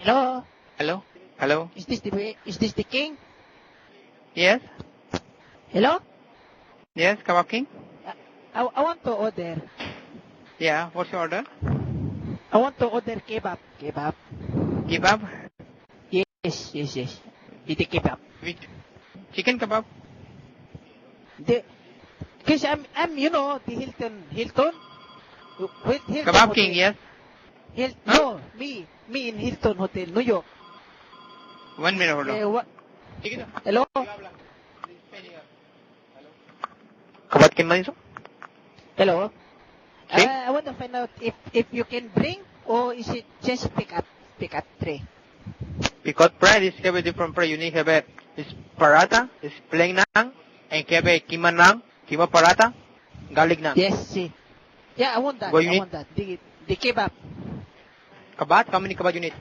Hello? Hello? Hello? Is this the king? Yes? Hello? Yes, Kebab King? I want to order. Yeah, what's your order? I want to order kebab. Kebab. Kebab? Yes. The kebab. Which? Chicken kebab? Because I'm the Hilton. With Hilton Kebab Hotel. King, yes? No, me in Hilton Hotel, New York. 1 minute, hold on. What? Hello? Kebab King man, Hello? See? I want to find out if you can bring or is it just pick up tray? Because price is have a different price. You need have a paratha, is plain naan, and have a kima naan, kima paratha, garlic naan. Yes, see. Yeah, I want that. What you I need? want that. The kebab. Kebab? How many kebab you need?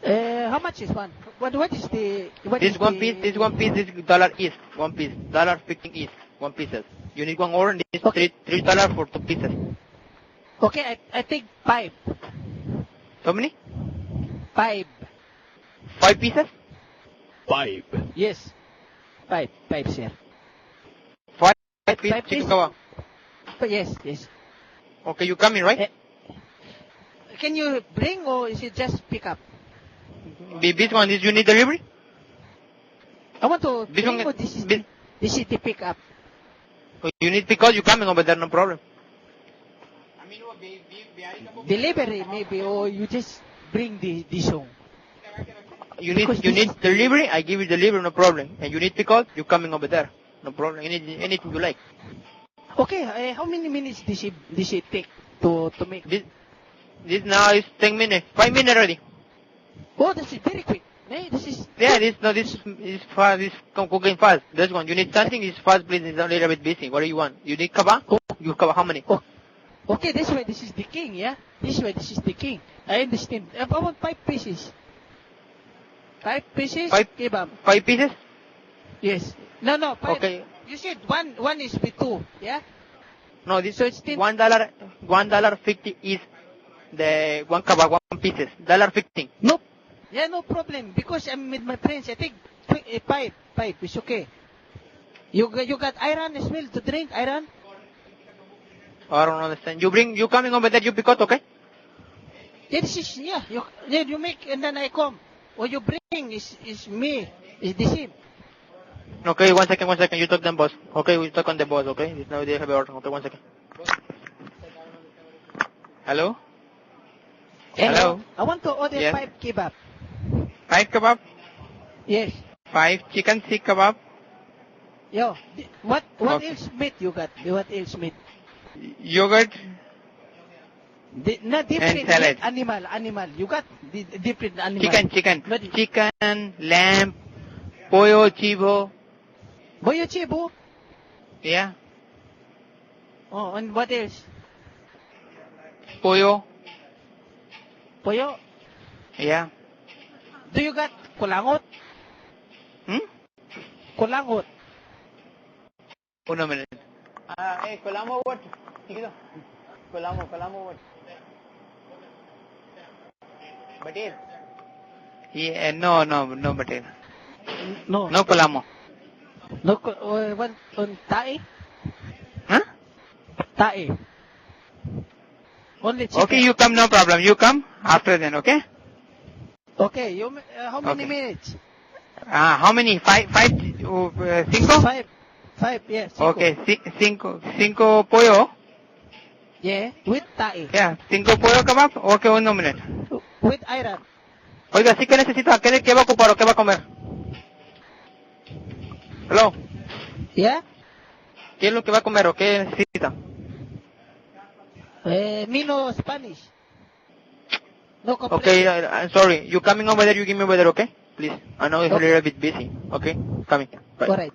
How much is one? What is the... What This is one the, piece, this $1 each. 1 piece. $15 each. 1 pieces. You need one order, this Okay. $3 for 2 pieces. Okay, I think 5. How many? 5. 5 pieces? Yes. 5, sir. 5 pieces Five chicken piece? kebab. But yes. Okay, you coming, right? Can you bring or is it just pick up? This one is you need delivery? I want to This bring one- or this is the pick up. You need because you coming over there, no problem. Delivery maybe or you just bring the song. You Because need this- delivery, I give you delivery, no problem. And you need because you coming over there, no problem. You need anything you like. Okay, how many minutes does it take to make? This now is 10 minutes, 5 minutes already. Oh, this is very quick. Hey, this is... Yeah, this is fast, this cooking fast. This one, you need something, is fast, please, it's a little bit busy. What do you want? You need kebab? Oh. You kebab how many? Oh, okay, this way this is the king, yeah? This way this is the king. I understand. I want 5 pieces. 5 pieces? Five- Kebab. 5 pieces? Yes. No, 5. Okay. You said one is with 2, yeah? No, this So it's still... $1.50 is the one kebab, 1 pieces. $1.50. No. Yeah, no problem. Because I'm with my friends. I think 5 is okay. You got iron as well to drink, iron? I don't understand. You coming over there, you pick out, okay? Yeah, this is, yeah. You make and then I come. What you bring is me. Is the same. Okay, 1 second. You talk them boss. Okay, we talk on the boss, okay? Now they have a order. Okay, 1 second. Hello? Hello? I want to order Yes. 5 kebab. 5 kebab? Yes. 5 chicken seek kebab? Yo, what Okay. else meat you got? What else meat? Yogurt? Not different And salad. meat, animal. You got the different animal. Chicken. What? Chicken, lamb, pollo, chivo. Boyo chibo. Yeah. Oh, and what else? Pollo. Boyo. Yeah. Do you got kulangot? Hmm? Kulangot. 1 minute. Hey, Colamo what? Sige Colamo what? Batir? Yeah, no, batir. No. No Colamo. No, what on tae? Huh? Tae. Only chicken. Okay, you come, no problem. You come after then, okay? Okay, how many Okay. minutes? How many? 5, 5, 5? 5, yes. Cinco. Okay, 5 pollo. Yeah, with tae. Yeah, 5 pollo kebab. Okay, 1 minute. With iron. Oiga, sí que necesita. ¿Qué va a ocupar o qué va a comer? Hello. Yeah? ¿Qué es lo que va a comer o qué necesita? Me no Spanish. No Okay, complain. I'm sorry. You coming over there, you give me over there, okay? Please. I know it's a Okay. little bit busy. Okay? Coming. Bye. Alright.